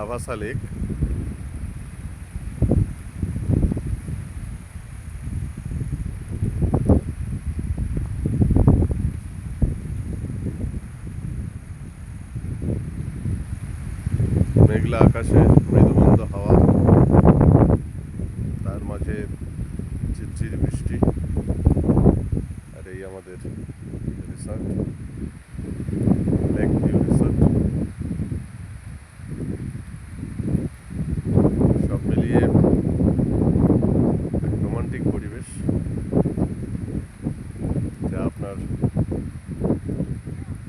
লাভাসা lake. মেঘলা আকাশে মৃদুমন্দ হাওয়া, তার মাঝে ঝিরঝির বৃষ্টি। আর এই আমাদের রিসর্ট, লেক ভিউ রিসর্ট। সব মিলিয়ে এক রোমান্টিক পরিবেশ, যা আপনার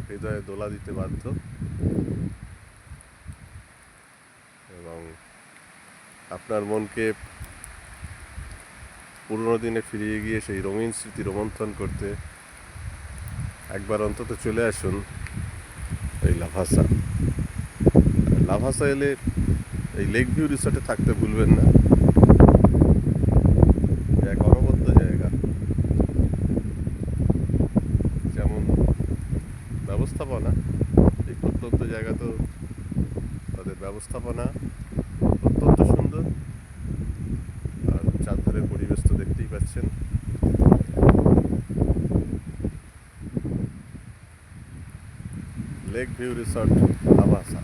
হৃদয়ে দোলা দিতে বাধ্য এবং আপনার মনকে পুরনো দিনে ফিরিয়ে গিয়ে সেই রঙিন স্মৃতি রোমন্থন করতে একবার অন্তত চলে আসুন এই লাভাসা। লাভাসা এলে এই লেক ভিউ রিসর্টে থাকতে ভুলবেন না। এক অনবদ্য জায়গা, যেমন ব্যবস্থাপনা, এই প্রত্যন্ত জায়গা তো তাদের ব্যবস্থাপনা অত্যন্ত সুন্দর। আর চারধারের পরিবেশ তো দেখতেই পাচ্ছেন। Lake view resort লাভাসা।